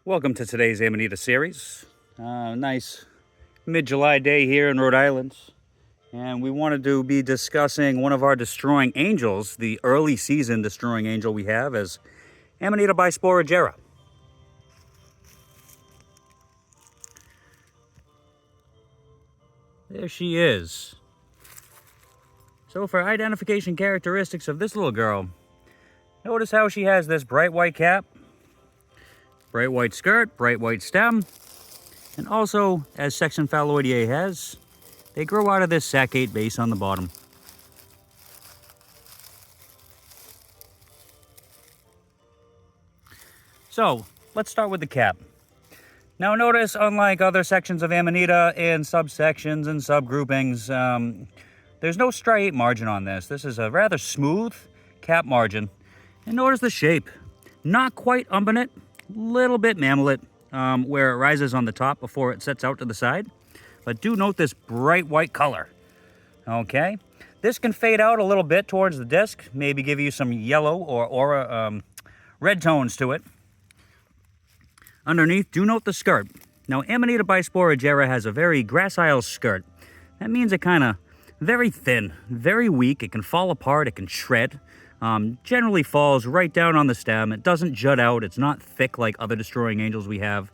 Welcome to today's Amanita series. Nice mid-July day here in Rhode Island. And we wanted to be discussing one of our destroying angels, the early season destroying angel we have as Amanita bisporigera. There she is. So for identification characteristics of this little girl, notice how she has this bright white cap, bright white skirt, bright white stem, and also, as section Phalloideae has, they grow out of this saccate base on the bottom. So, let's start with the cap. Now notice, unlike other sections of Amanita and subsections and subgroupings, there's no striate margin on this. This is a rather smooth cap margin. And notice the shape. Not quite umbonate, little bit mammalate, where it rises on the top before it sets out to the side. But do note this bright white color. Okay, this can fade out a little bit towards the disc, maybe give you some yellow or red tones to it. Underneath, do note the skirt. Now, Amanita bisporigera has a very gracile skirt. That means it kind of very thin, very weak. It can fall apart, it can shred. Generally falls right down on the stem. It doesn't jut out. It's not thick like other destroying angels we have.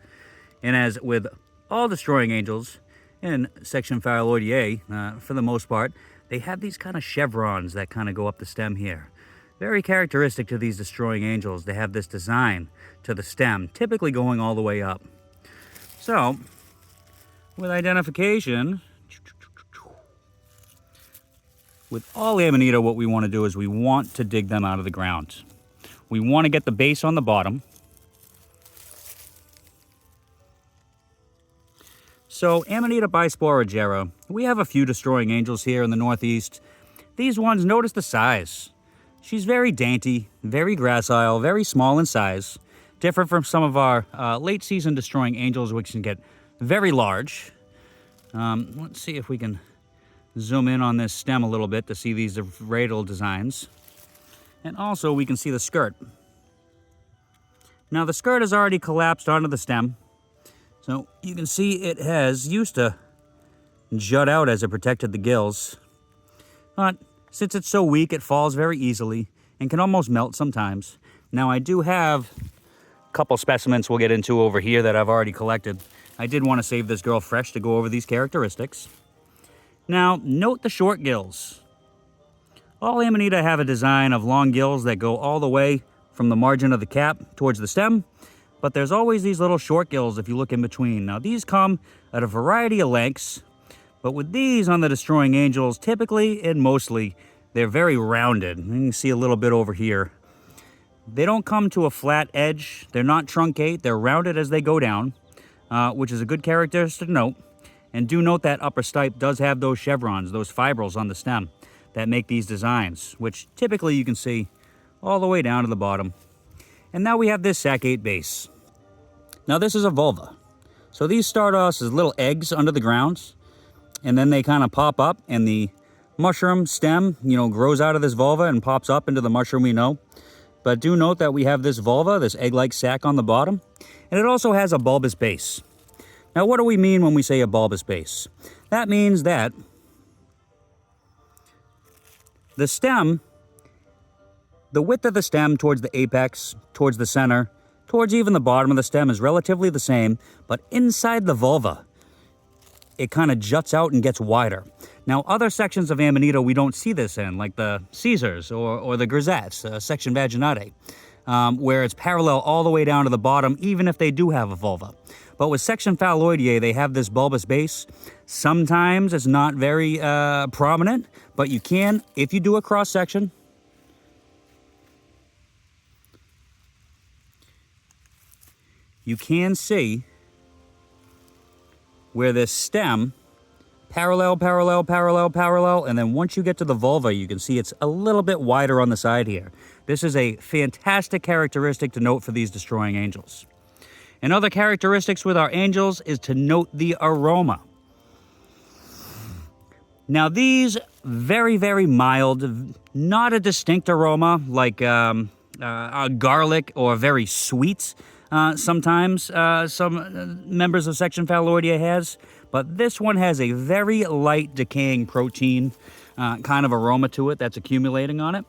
And as with all destroying angels in section Phalloideae, for the most part, they have these kind of chevrons that kind of go up the stem here. Very characteristic to these destroying angels. They have this design to the stem, typically going all the way up. So, with identification, with all Amanita, what we want to do is we want to dig them out of the ground. We want to get the base on the bottom. So, Amanita bisporigera, we have a few destroying angels here in the Northeast. These ones, notice the size. She's very dainty, very gracile, very small in size. Different from some of our late season destroying angels, which can get very large. Let's see if we can zoom in on this stem a little bit to see these radial designs. And also we can see the skirt. Now the skirt has already collapsed onto the stem. So you can see it has used to jut out as it protected the gills. But since it's so weak, it falls very easily and can almost melt sometimes. Now I do have a couple specimens we'll get into over here that I've already collected. I did want to save this girl fresh to go over these characteristics. Now, note the short gills. All Amanita have a design of long gills that go all the way from the margin of the cap towards the stem, but there's always these little short gills if you look in between. Now, these come at a variety of lengths, but with these on the destroying angels, typically and mostly, they're very rounded. You can see a little bit over here. They don't come to a flat edge. They're not truncate. They're rounded as they go down, which is a good characteristic to note. And do note that upper stipe does have those chevrons, those fibrils on the stem that make these designs, which typically you can see all the way down to the bottom. And now we have this saccate base. Now this is a vulva. So these start off as little eggs under the ground, and then they kind of pop up, and the mushroom stem, grows out of this vulva and pops up into the mushroom we know. But do note that we have this vulva, this egg-like sac on the bottom, and it also has a bulbous base. Now, what do we mean when we say a bulbous base? That means that the stem, the width of the stem towards the apex, towards the center, towards even the bottom of the stem is relatively the same, but inside the vulva, it kind of juts out and gets wider. Now, other sections of Amanita we don't see this in, like the Caesars or the grisettes, section Vaginatae, where it's parallel all the way down to the bottom, even if they do have a vulva. But with section Phalloideae, they have this bulbous base. Sometimes it's not very prominent, but you can, if you do a cross-section, you can see where this stem, parallel, and then once you get to the vulva, you can see it's a little bit wider on the side here. This is a fantastic characteristic to note for these destroying angels. And other characteristics with our angels is to note the aroma. Now these, very, very mild, not a distinct aroma like a garlic or very sweet. sometimes some members of section Phaloidea has, but this one has a very light decaying protein kind of aroma to it that's accumulating on it.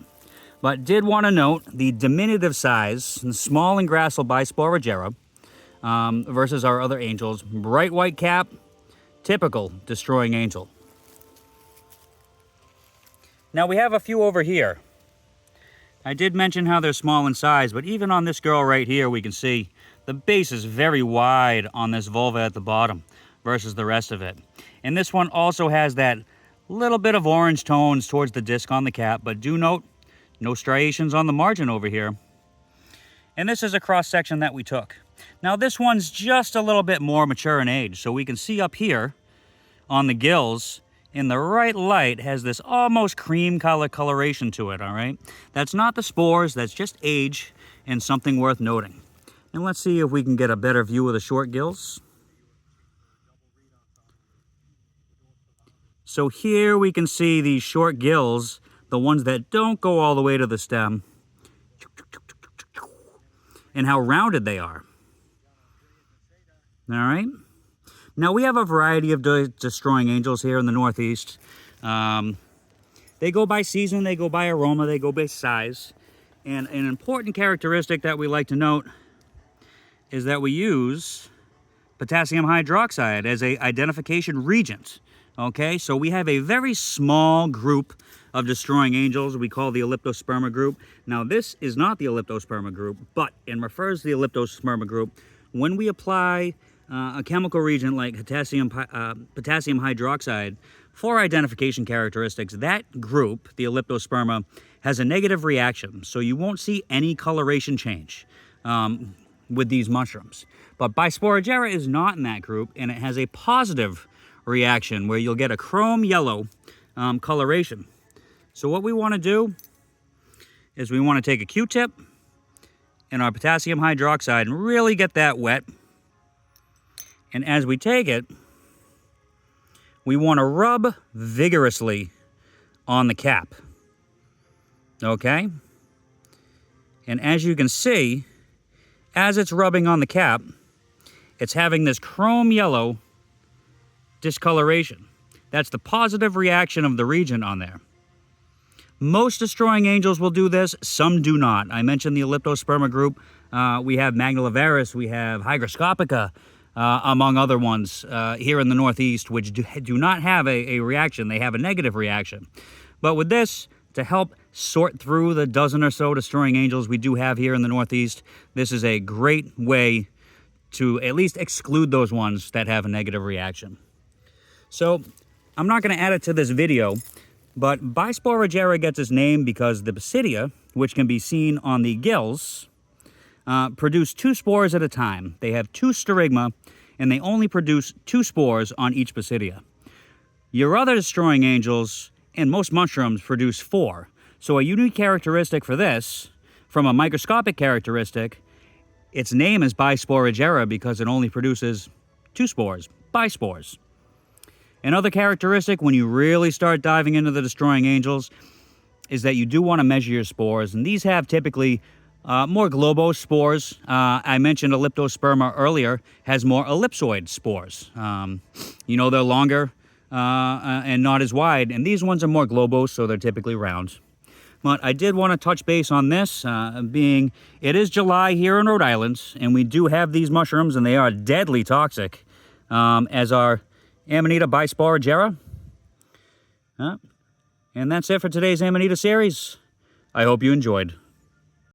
But did want to note the diminutive size, the small and gracile bisporigera versus our other angels. Bright white cap, typical destroying angel. Now we have a few over here. I did mention how they're small in size, but even on this girl right here, we can see the base is very wide on this vulva at the bottom versus the rest of it. And this one also has that little bit of orange tones towards the disc on the cap, but do note, no striations on the margin over here. And this is a cross section that we took. Now this one's just a little bit more mature in age, so we can see up here on the gills, in the right light, has this almost cream color coloration to it, all right? That's not the spores, that's just age and something worth noting. And let's see if we can get a better view of the short gills. So here we can see these short gills, the ones that don't go all the way to the stem, and how rounded they are. All right? Now, we have a variety of destroying angels here in the Northeast. They go by season, they go by aroma, they go by size. And an important characteristic that we like to note is that we use potassium hydroxide as an identification regent. Okay, so we have a very small group of destroying angels we call the elliptosperma group. Now, this is not the elliptosperma group, but it refers to the elliptosperma group when we apply a chemical reagent like potassium hydroxide for identification characteristics. That group, the elliptosperma, has a negative reaction, so you won't see any coloration change with these mushrooms. But bisporigera is not in that group, and it has a positive reaction where you'll get a chrome yellow coloration. So what we want to do is we want to take a Q-tip and our potassium hydroxide and really get that wet. And as we take it, we want to rub vigorously on the cap. Okay? And as you can see, as it's rubbing on the cap, it's having this chrome yellow discoloration. That's the positive reaction of the reagent on there. Most destroying angels will do this, some do not. I mentioned the elliptosperma group. We have Magnilovaris, we have Hygroscopica, among other ones here in the Northeast, which do not have a reaction. They have a negative reaction. But with this, to help sort through the dozen or so destroying angels we do have here in the Northeast, this is a great way to at least exclude those ones that have a negative reaction. So I'm not going to add it to this video, but bisporigera gets its name because the basidia, which can be seen on the gills, produce 2 spores at a time. They have 2 sterigma, and they only produce 2 spores on each basidia. Your other destroying angels and most mushrooms produce 4. So a unique characteristic for this, from a microscopic characteristic, its name is bisporigera because it only produces 2 spores, bispores. Another characteristic when you really start diving into the destroying angels is that you do want to measure your spores, and these have typically more globose spores. I mentioned elliptosperma earlier, has more ellipsoid spores. You know, they're longer and not as wide, and these ones are more globose, so they're typically round. But I did want to touch base on this, being it is July here in Rhode Island, and we do have these mushrooms, and they are deadly toxic, as our Amanita bisporigera. And that's it for today's Amanita series. I hope you enjoyed.